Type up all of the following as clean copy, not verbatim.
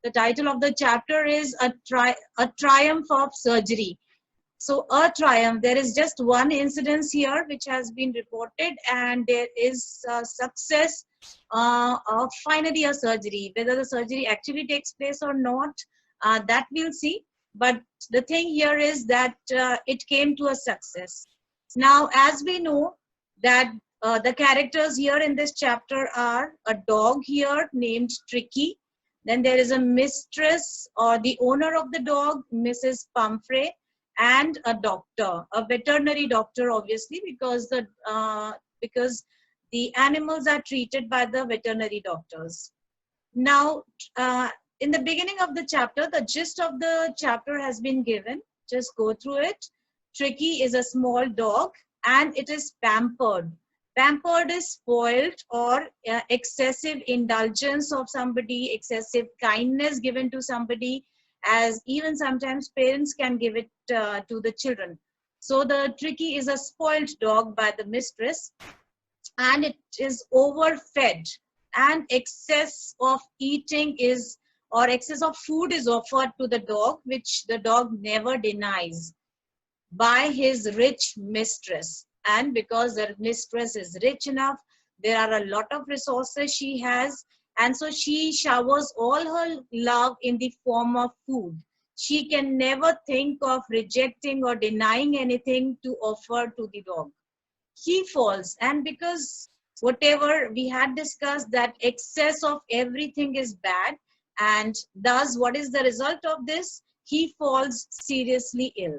The title of the chapter is a Triumph of Surgery. So a triumph, there is just one incidence here which has been reported, and there is success of finally a surgery. Whether the surgery actually takes place or not, that we'll see. But the thing here is that it came to a success. Now, as we know that the characters here in this chapter are a dog here named Tricky. Then there is a mistress or the owner of the dog, Mrs. Pumphrey, and a doctor, a veterinary doctor, obviously, because the animals are treated by the veterinary doctors. Now, in the beginning of the chapter, the gist of the chapter has been given. Just go through it. Tricky is a small dog and it is pampered. Pampered is spoiled or excessive indulgence of somebody, excessive kindness given to somebody, as even sometimes parents can give it to the children. So the Tricky is a spoiled dog by the mistress, and it is overfed, and excess of eating is, or excess of food is offered to the dog, which the dog never denies, by his rich mistress. And because the mistress is rich enough, there are a lot of resources she has, and so she showers all her love in the form of food. She can never think of rejecting or denying anything to offer to the dog. He falls, and because whatever we had discussed, that excess of everything is bad, and thus what is the result of this? He falls seriously ill.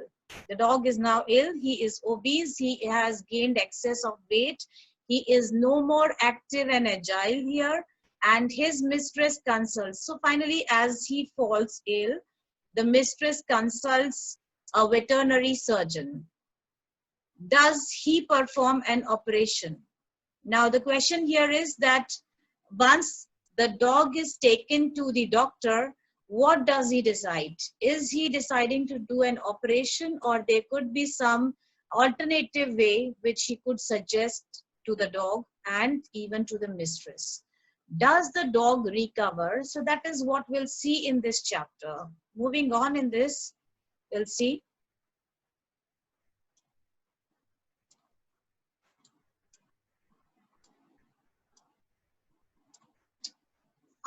The dog is now ill. He is obese. He has gained excess of weight. He is no more active and agile here, and his mistress consults. So finally, as he falls ill, the mistress consults a veterinary surgeon. Does he perform an operation? Now the question here is that once the dog is taken to the doctor, what does he decide? Is he deciding to do an operation, or there could be some alternative way which he could suggest to the dog and even to the mistress? Does the dog recover? So that is what we'll see in this chapter. Moving on in this, we'll see.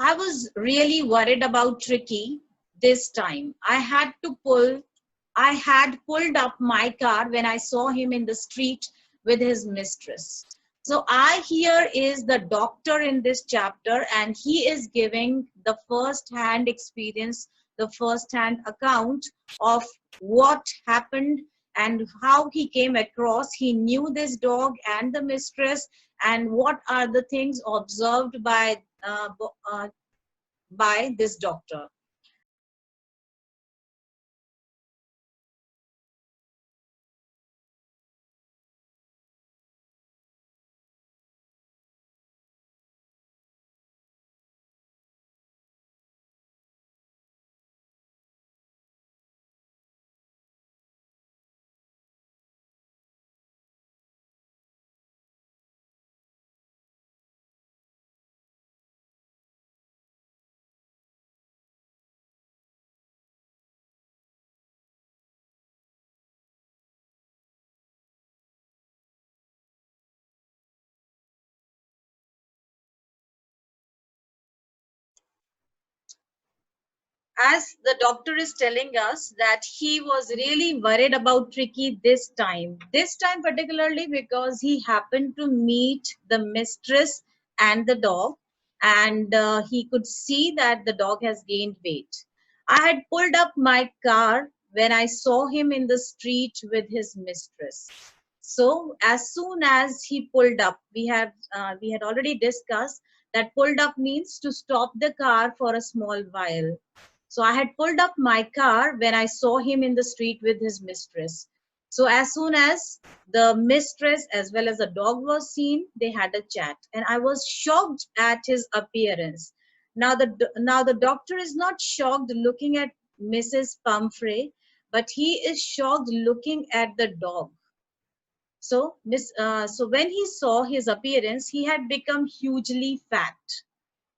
I was really worried about Tricky this time. I had pulled up my car when I saw him in the street with his mistress. So here is the doctor in this chapter, and he is giving the first-hand experience, the first-hand account of what happened and how he came across. He knew this dog and the mistress, and what are the things observed by this doctor. As the doctor is telling us that he was really worried about Tricky this time particularly because he happened to meet the mistress and the dog, and he could see that the dog has gained weight. I had pulled up my car when I saw him in the street with his mistress. So as soon as he pulled up, we had already discussed that pulled up means to stop the car for a small while. So I had pulled up my car when I saw him in the street with his mistress. So as soon as the mistress as well as the dog was seen, they had a chat, and I was shocked at his appearance. Now the doctor is not shocked looking at Mrs. Pumphrey, but he is shocked looking at the dog. So when he saw his appearance, he had become hugely fat.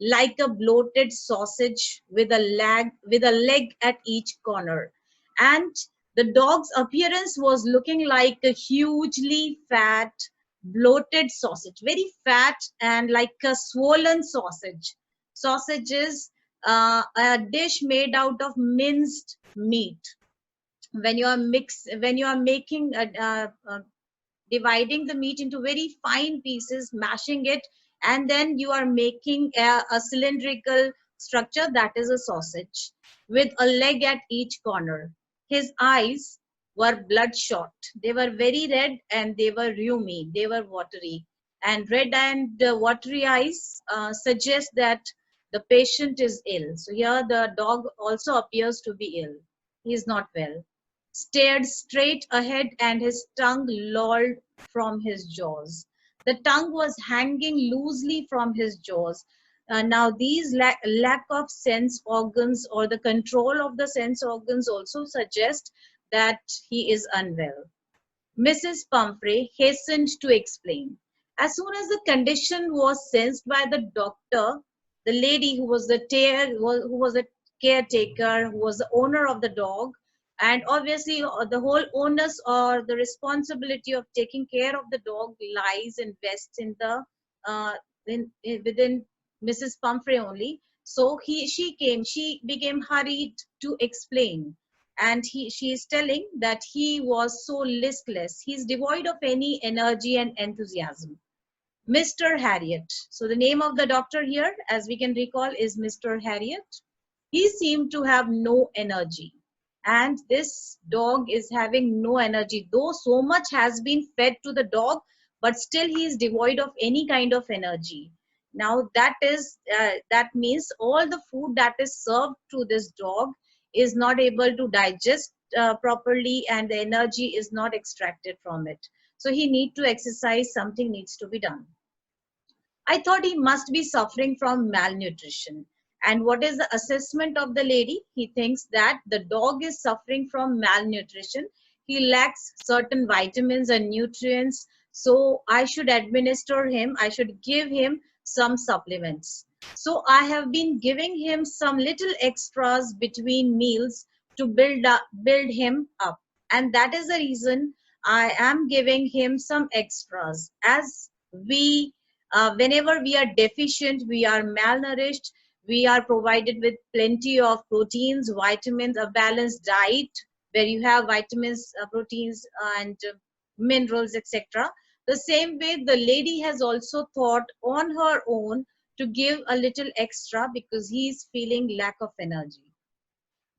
like a bloated sausage with a leg at each corner. And the dog's appearance was looking like a hugely fat, bloated sausage, very fat and like a swollen sausage. Sausage is a dish made out of minced meat. When you are making dividing the meat into very fine pieces, mashing it, and then you are making a cylindrical structure, that is a sausage with a leg at each corner. His eyes were bloodshot. They were very red and they were rheumy. They were watery. And red and watery eyes suggest that the patient is ill. So here the dog also appears to be ill. He is not well. Stared straight ahead and his tongue lolled from his jaws. The tongue was hanging loosely from his jaws. Now, these lack of sense organs or the control of the sense organs also suggest that he is unwell. Mrs. Pumphrey hastened to explain. As soon as the condition was sensed by the doctor, the lady who was who was the caretaker, who was the owner of the dog, and obviously the whole onus or the responsibility of taking care of the dog lies and vests in the within Mrs. Pumphrey only. So she became hurried to explain, and she is telling that he was so listless. He's devoid of any energy and enthusiasm. Mr. Harriet. So the name of the doctor here, as we can recall, is Mr. Harriet. He seemed to have no energy. And this dog is having no energy, though so much has been fed to the dog, but still he is devoid of any kind of energy. Now that means all the food that is served to this dog is not able to digest properly, and the energy is not extracted from it. So he need to exercise, something needs to be done. I thought he must be suffering from malnutrition. And what is the assessment of the lady? He thinks that the dog is suffering from malnutrition. He lacks certain vitamins and nutrients. So I should administer him, I should give him some supplements. So I have been giving him some little extras between meals to build him up. And that is the reason I am giving him some extras. As whenever we are deficient, we are malnourished, we are provided with plenty of proteins, vitamins, a balanced diet where you have vitamins, proteins, and minerals, etc. The same way, the lady has also thought on her own to give a little extra because he is feeling lack of energy.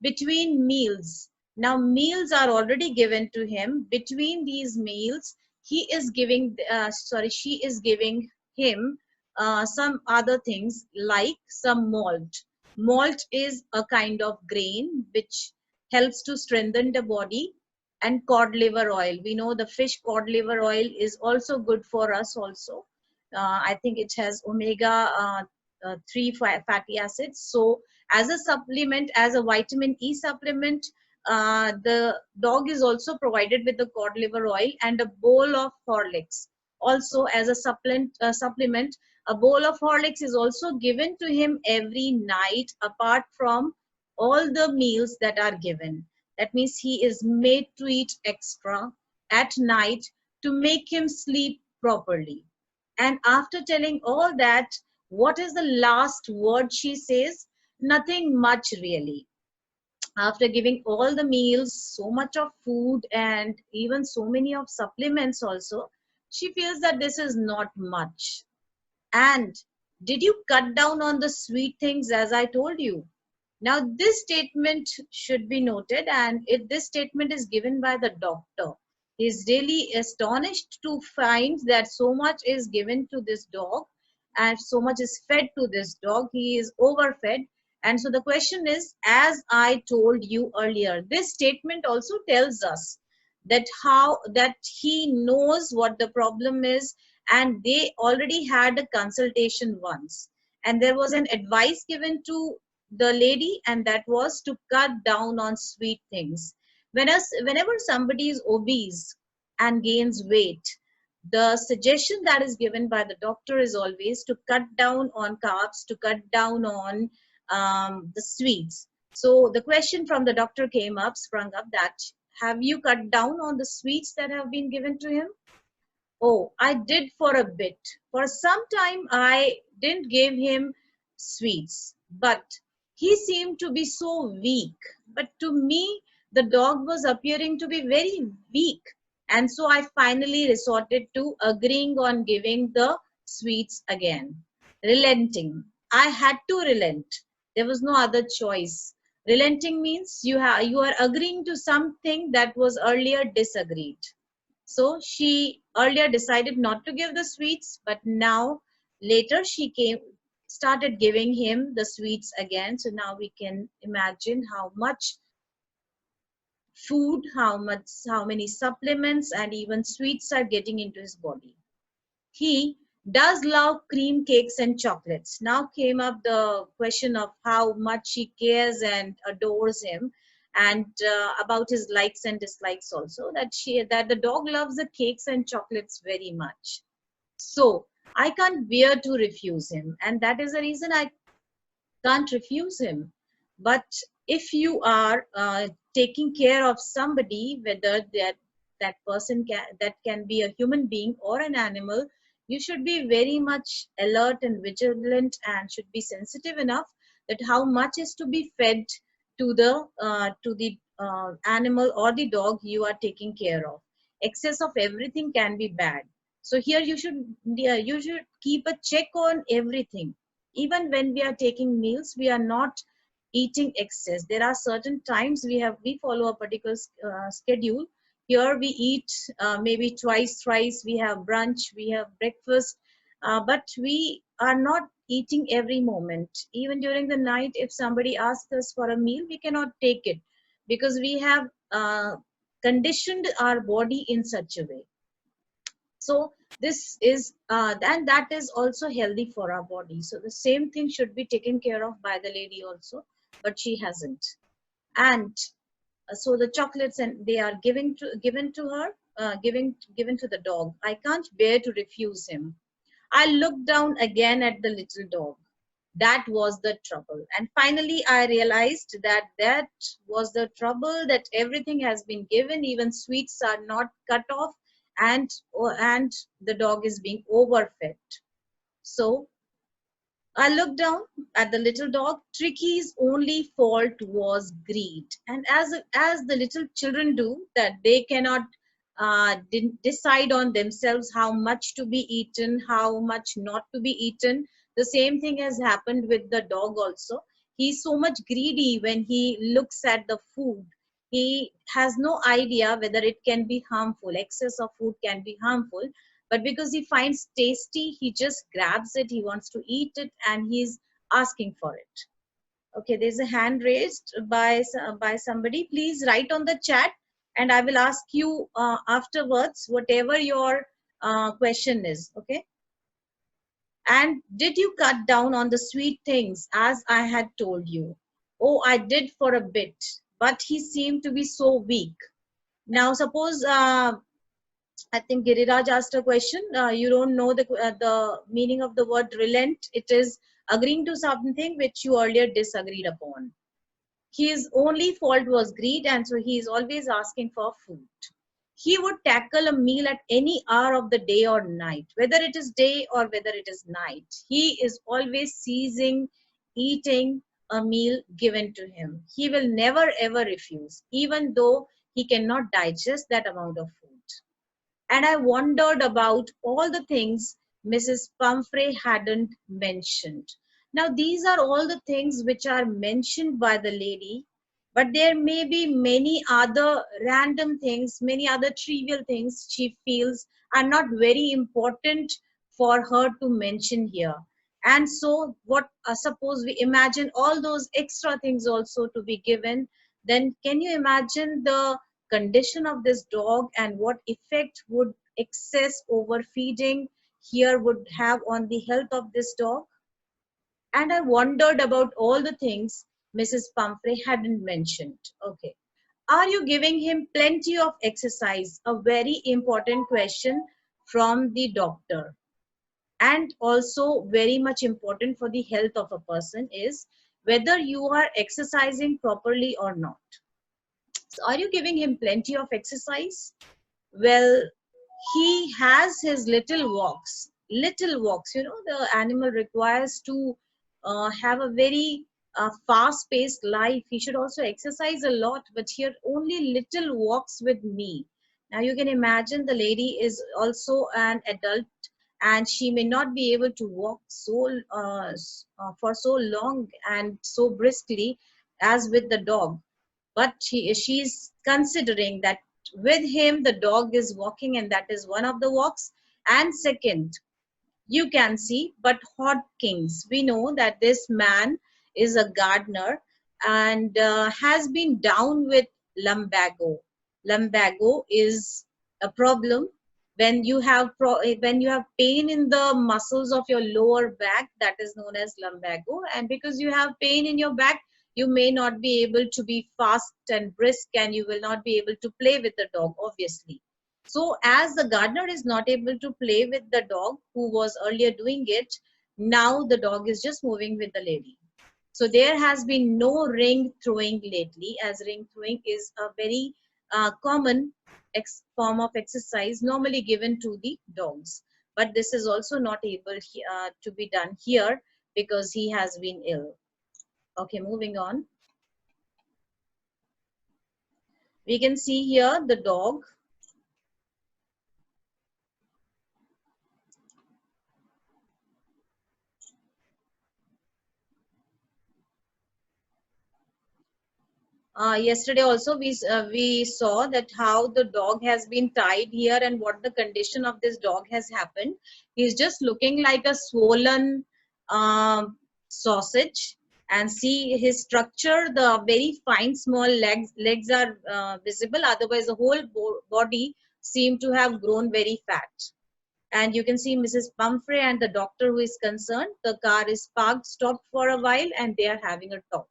Between meals, now meals are already given to him. Between these meals, she is giving him some other things like some malt. Malt is a kind of grain which helps to strengthen the body. And cod liver oil, we know the fish cod liver oil is also good for us also. I think it has omega 3 fatty acids. So as a supplement, as a vitamin E supplement, the dog is also provided with the cod liver oil and a bowl of Horlicks. Also, as a supplement, a bowl of Horlicks is also given to him every night, apart from all the meals that are given. That means he is made to eat extra at night to make him sleep properly. And after telling all that, what is the last word she says? Nothing much really. After giving all the meals, so much of food, and even so many of supplements also, she feels that this is not much. And did you cut down on the sweet things as I told you? Now, this statement should be noted, and this statement is given by the doctor. He is really astonished to find that so much is given to this dog and so much is fed to this dog. He is overfed. And so the question is, as I told you earlier, this statement also tells us that he knows what the problem is, and they already had a consultation once. And there was an advice given to the lady, and that was to cut down on sweet things. Whenever somebody is obese and gains weight, The suggestion that is given by the doctor is always to cut down on carbs, to cut down on the sweets. So the question from the doctor sprung up that, have you cut down on the sweets that have been given to him? Oh, I did for a bit. For some time, I didn't give him sweets, but he seemed to be so weak. But to me, the dog was appearing to be very weak. And so I finally resorted to agreeing on giving the sweets again. Relenting. I had to relent. There was no other choice. Relenting means you are agreeing to something that was earlier disagreed. So she earlier decided not to give the sweets, but now later started giving him the sweets again. So now we can imagine how much food, how many supplements and even sweets are getting into his body. He does love cream cakes and chocolates. Now came up the question of how much she cares and adores him, and about his likes and dislikes also, that the dog loves the cakes and chocolates very much. So I can't bear to refuse him, and that is the reason I can't refuse him. But if you are taking care of somebody, whether that person can be a human being or an animal, you should be very much alert and vigilant, and should be sensitive enough that how much is to be fed to the animal or the dog you are taking care of. Excess of everything can be bad. So here you should keep a check on everything. Even when we are taking meals, we are not eating excess. There are certain times we follow a particular schedule. Here we eat maybe twice, thrice. We have brunch, we have breakfast, but we are not eating every moment. Even during the night, if somebody asks us for a meal, we cannot take it, because we have conditioned our body in such a way. So this is and that is also healthy for our body. So the same thing should be taken care of by the lady also, but she hasn't. And so the chocolates, and they are given to her, given to the dog. I can't bear to refuse him. I looked down again at the little dog. That was the trouble. And finally, I realized that was the trouble, that everything has been given, even sweets are not cut off, and the dog is being overfed. So I looked down at the little dog. Tricky's only fault was greed. And as the little children do, that they cannot decide on themselves how much to be eaten, how much not to be eaten. The same thing has happened with the dog also. He's so much greedy when he looks at the food. He has no idea whether it can be harmful. Excess of food can be harmful, but because he finds tasty, he just grabs it, he wants to eat it, and he's asking for it. Okay, there's a hand raised by somebody. Please write on the chat, and I will ask you afterwards whatever your question is. Okay. And did you cut down on the sweet things as I had told you? Oh, I did for a bit, but he seemed to be so weak. Now suppose I think Giriraj asked a question. You don't know the meaning of the word relent. It is agreeing to something which you earlier disagreed upon. His only fault was greed, and so he is always asking for food. He would tackle a meal at any hour of the day or night, whether it is day or whether it is night. He is always seizing, eating a meal given to him. He will never ever refuse, even though he cannot digest that amount of food. And I wondered about all the things Mrs. Pumphrey hadn't mentioned. Now, these are all the things which are mentioned by the lady, but there may be many other random things, many other trivial things she feels are not very important for her to mention here. And so, what suppose we imagine all those extra things also to be given, then can you imagine the condition of this dog and what effect would excess overfeeding here would have on the health of this dog? And I wondered about all the things Mrs. Pumphrey hadn't mentioned. Okay. Are you giving him plenty of exercise? A very important question from the doctor. And also very much important for the health of a person is whether you are exercising properly or not. So are you giving him plenty of exercise? Well, he has his little walks. You know, the animal requires to have a very fast paced life. He should also exercise a lot, but here only little walks with me. Now you can imagine the lady is also an adult and she may not be able to walk for so long and so briskly as with the dog, but she's considering that with him the dog is walking, and that is one of the walks. And second, you can see, but Hopkins, we know that this man is a gardener and has been down with lumbago. Lumbago is a problem when you have when you have pain in the muscles of your lower back, that is known as lumbago. And because you have pain in your back, you may not be able to be fast and brisk, and you will not be able to play with the dog, obviously. So as the gardener is not able to play with the dog who was earlier doing it, now the dog is just moving with the lady. So there has been no ring throwing lately, as ring throwing is a very common form of exercise normally given to the dogs. But this is also not able to be done here because he has been ill. Okay, moving on. We can see here the dog. Yesterday also we saw that how the dog has been tied here and what the condition of this dog has happened. He's just looking like a swollen sausage, and see his structure, the very fine small legs are visible, otherwise the whole body seem to have grown very fat. And you can see Mrs. Pumphrey and the doctor who is concerned. The car is parked, stopped for a while, and they are having a talk.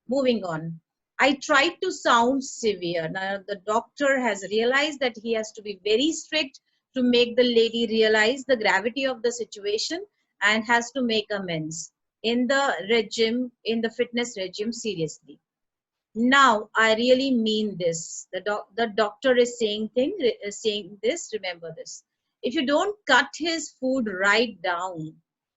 Moving on. I tried to sound severe. Now, the doctor has realized that he has to be very strict to make the lady realize the gravity of the situation and has to make amends in the regime, in the fitness regime, seriously. Now, I really mean this. The doctor is saying this, remember this. If you don't cut his food right down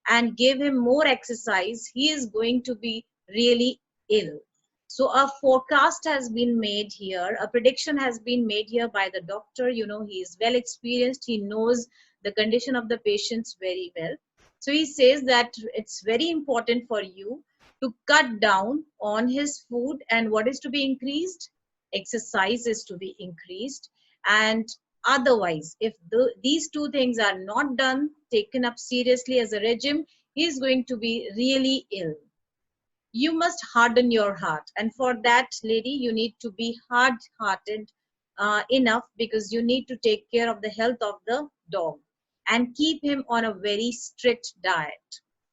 and give him more exercise, he is going to be really ill. So a forecast has been made here, a prediction has been made here by the doctor. You know, he is well experienced, he knows the condition of the patients very well. So he says that it's very important for you to cut down on his food, and what is to be increased? Exercise is to be increased. And otherwise, if these two things are not done, taken up seriously as a regime, he is going to be really ill. You must harden your heart, and for that, lady, you need to be hard hearted enough, because you need to take care of the health of the dog and keep him on a very strict diet.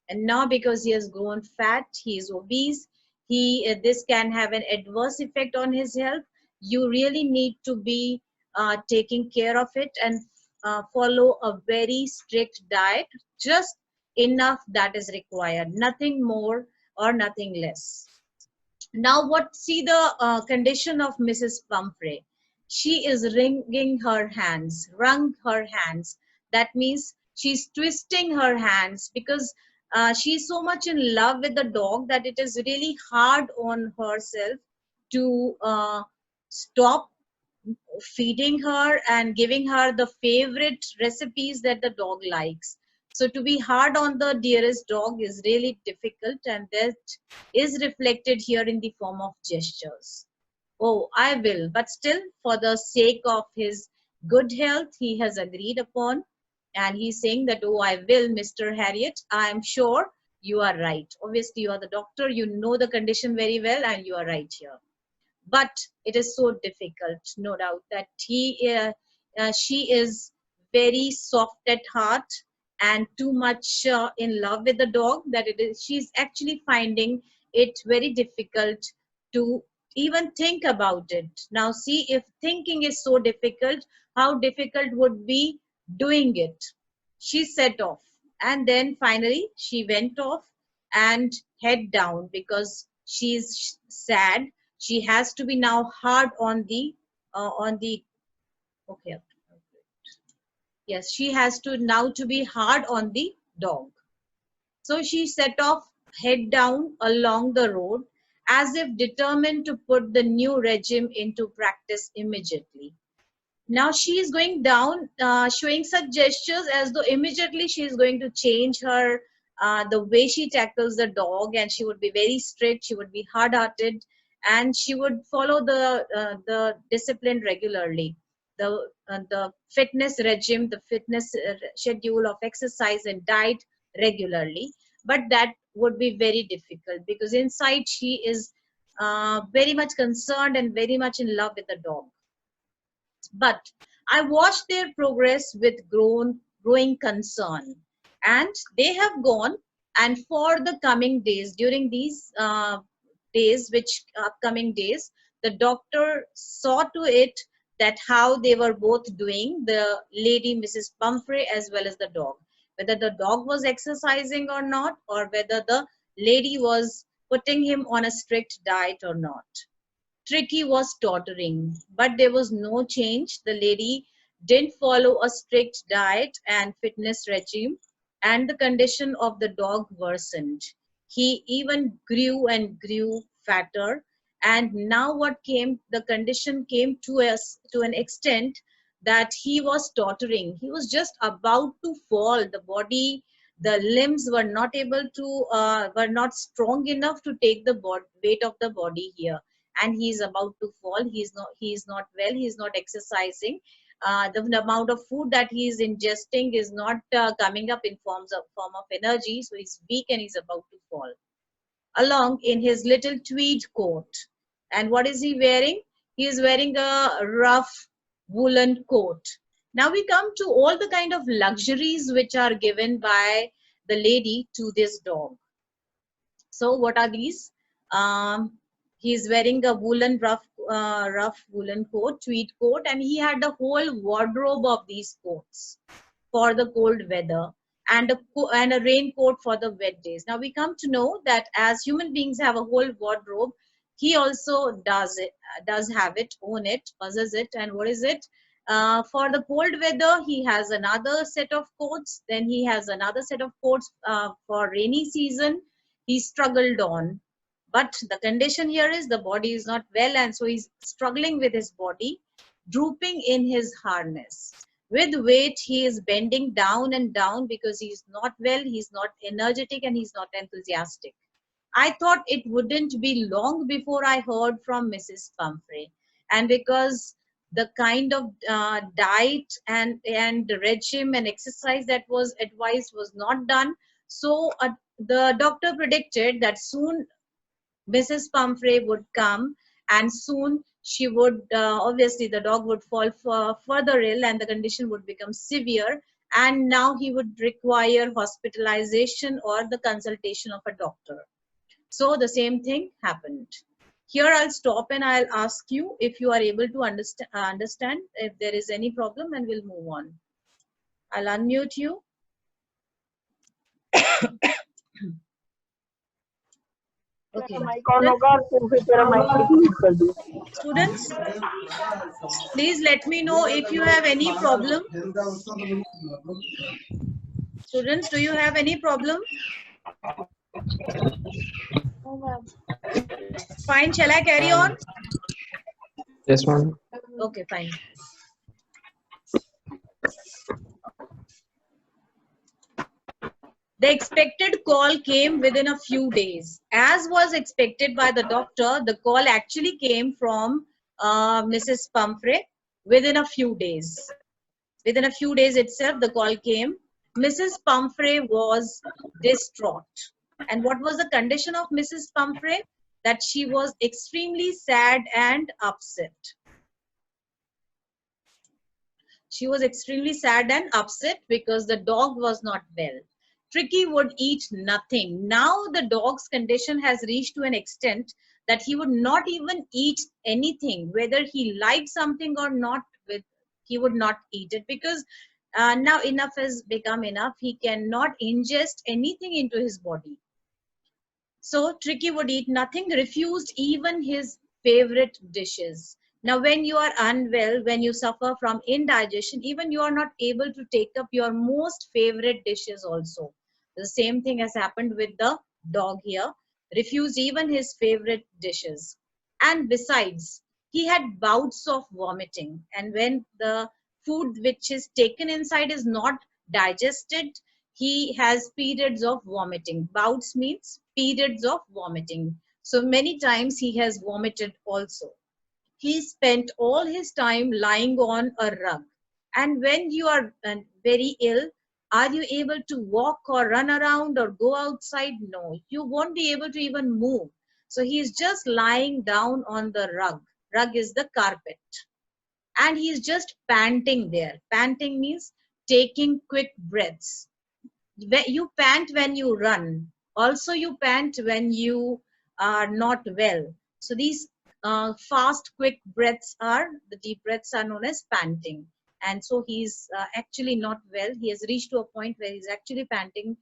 And now because he has grown fat, he is obese, this can have an adverse effect on his health. You really need to be taking care of it and follow a very strict diet, just enough that is required, nothing more or nothing less. Now, see the condition of Mrs. Pumphrey. She is wrung her hands. That means she's twisting her hands, because she's so much in love with the dog that it is really hard on herself to stop feeding her and giving her the favorite recipes that the dog likes. So to be hard on the dearest dog is really difficult, and that is reflected here in the form of gestures. Oh, I will, but still, for the sake of his good health, he has agreed upon, and he's saying that, oh, I will, Mr. Harriet. I am sure you are right. Obviously, you are the doctor, you know the condition very well, and you are right here. But it is so difficult, no doubt, that she is very soft at heart and too much in love with the dog, that she's actually finding it very difficult to even think about it. Now see, if thinking is so difficult, how difficult would be doing it. She set off, and then finally she went off and head down because she's sad. She has to be now hard on the okay. Yes, she has to now to be hard on the dog. So she set off head down along the road as if determined to put the new regime into practice immediately. Now she is going down, showing such gestures as though immediately she is going to change her the way she tackles the dog, and she would be very strict. She would be hard-hearted, and she would follow the discipline regularly, the fitness regime, the fitness schedule of exercise and diet regularly. But that would be very difficult because inside she is very much concerned and very much in love with the dog. But I watched their progress with growing concern. And they have gone, and for the coming days, during these days, which upcoming days, the doctor saw to it that how they were both doing, the lady, Mrs. Pumphrey, as well as the dog. Whether the dog was exercising or not, or whether the lady was putting him on a strict diet or not. Tricky was tottering, but there was no change. The lady didn't follow a strict diet and fitness regime, and the condition of the dog worsened. He even grew and grew fatter. And now what came, the condition came to us to an extent that he was tottering. He was just about to fall. The body, the limbs were not able to, were not strong enough to take the weight of the body here, and he is about to fall. He is not well, he is not exercising. The amount of food that he is ingesting is not coming up in form of energy, so he's weak and he's about to fall along in his little tweed coat. And what is he wearing? He is wearing a rough woolen coat. Now we come to all the kind of luxuries which are given by the lady to this dog. So what are these? He's wearing a rough woolen coat, tweed coat, and he had a whole wardrobe of these coats for the cold weather, and a raincoat for the wet days. Now we come to know that as human beings have a whole wardrobe, he also does have it, own it, possess it. And what is it? For the cold weather, he has another set of coats. Then he has another set of coats for rainy season. He struggled on, but the condition here is the body is not well, and so he's struggling with his body, drooping in his harness. With weight, he is bending down and down because he's not well, he's not energetic, and he's not enthusiastic. I thought it wouldn't be long before I heard from Mrs. Pumphrey. And because the kind of diet and regime and exercise that was advised was not done, so the doctor predicted that soon Mrs. Pumphrey would come, and soon she would, obviously the dog would fall further ill and the condition would become severe, and now he would require hospitalization or the consultation of a doctor. So the same thing happened. Here I'll stop and I'll ask you if you are able to understand if there is any problem, and we'll move on. I'll unmute you. Okay. Students, please let me know if you have any problem. Students, do you have any problem? No, ma'am. Fine, shall I carry on? Yes, ma'am. Okay, fine. The expected call came within a few days. As was expected by the doctor, the call actually came from Mrs. Pumphrey within a few days. Within a few days itself, the call came. Mrs. Pumphrey was distraught. And what was the condition of Mrs. Pumphrey? That she was extremely sad and upset. She was extremely sad and upset because the dog was not well. Tricky would eat nothing. Now the dog's condition has reached to an extent that he would not even eat anything, whether he liked something or not, he would not eat it, because Now enough has become enough. He cannot ingest anything into his body. So Tricky would eat nothing, refused even his favorite dishes. Now, when you are unwell, when you suffer from indigestion, even you are not able to take up your most favorite dishes also. The same thing has happened with the dog here, refused even his favorite dishes. And besides, he had bouts of vomiting. And when the food which is taken inside is not digested, he has periods of vomiting. Bouts means periods of vomiting. So many times he has vomited also. He spent all his time lying on a rug. And when you are very ill, are you able to walk or run around or go outside? No, you won't be able to even move. So he is just lying down on the rug. Rug is the carpet. And he is just panting there. Panting means taking quick breaths. You pant when you run. Also, you pant when you are not well. So these fast, quick breaths are, the deep breaths are known as panting. And so he's actually not well. He has reached to a point where he's actually panting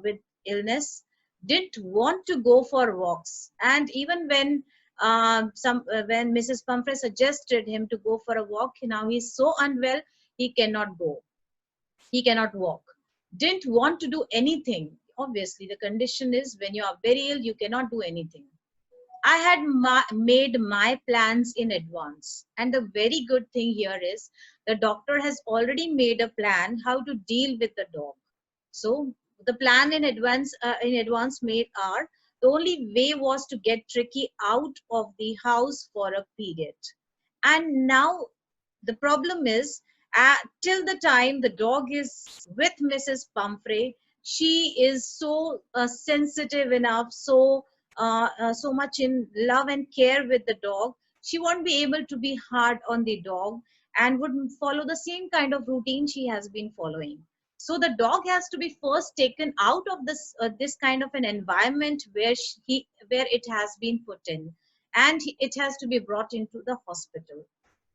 with illness. Didn't want to go for walks. And even when when Mrs. Pumphrey suggested him to go for a walk, now he's so unwell, he cannot go. He cannot walk. Didn't want to do anything. Obviously, the condition is when you are very ill, you cannot do anything. I had made my plans in advance. And the very good thing here is the doctor has already made a plan how to deal with the dog. So the plan in advance made are, the only way was to get Tricky out of the house for a period. And now the problem is, till the time the dog is with Mrs. Pumphrey, she is so sensitive enough, so much in love and care with the dog. She won't be able to be hard on the dog and would follow the same kind of routine she has been following. So the dog has to be first taken out of this kind of an environment where it has been put in, and it has to be brought into the hospital.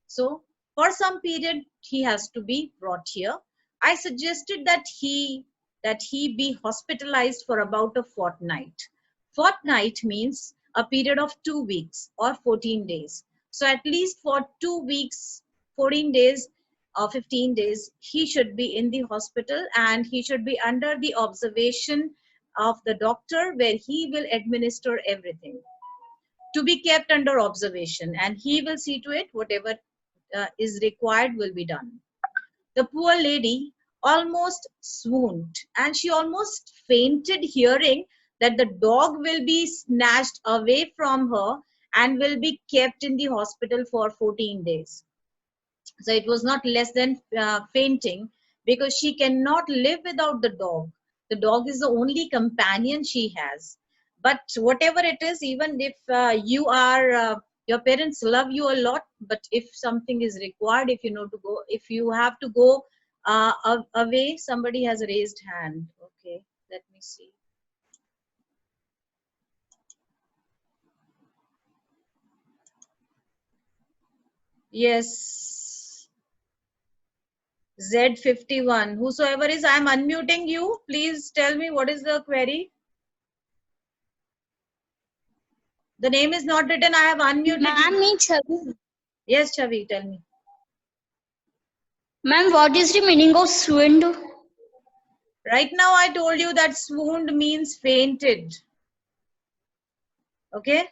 So for some period he has to be brought here. I suggested that he be hospitalized for about a fortnight. Fortnight means a period of 2 weeks or 14 days. So at least for 2 weeks, 14 days or 15 days, he should be in the hospital and he should be under the observation of the doctor, where he will administer everything to be kept under observation, and he will see to it whatever is required will be done. The poor lady almost swooned, and she almost fainted hearing that the dog will be snatched away from her and will be kept in the hospital for 14 days. So it was not less than fainting, because she cannot live without the dog. The dog is the only companion she has. But whatever it is, even if your parents love you a lot, but if something is required, if you know to go, if you have to go away, somebody has raised hand. Okay, let me see. Yes. Z51. Whosoever is, I'm unmuting you. Please tell me what is the query. The name is not written. I have unmuted Ma'am, you. me Chavi. Yes, Chavi, tell me. Ma'am, what is the meaning of swooned? Right now, I told you that swooned means fainted. Okay?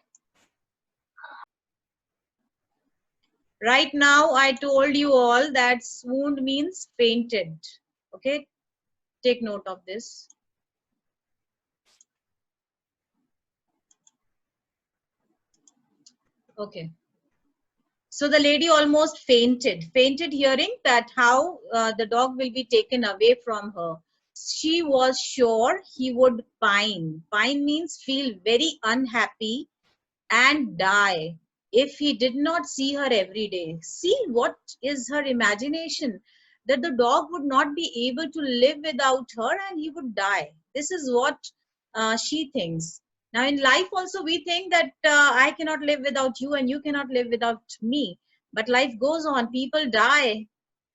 Right now, I told you all that swooned means fainted. Okay? Take note of this. Okay. So the lady almost fainted hearing that how the dog will be taken away from her. She was sure he would pine. Pine means feel very unhappy and die if he did not see her every day. See what is her imagination, that the dog would not be able to live without her and he would die. This is what she thinks. Now in life also we think that I cannot live without you and you cannot live without me. But life goes on. People die.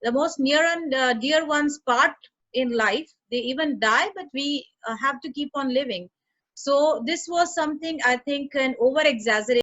the most near and dear ones part in life. They even die, but we have to keep on living. So this was something, I think, an over exaggeration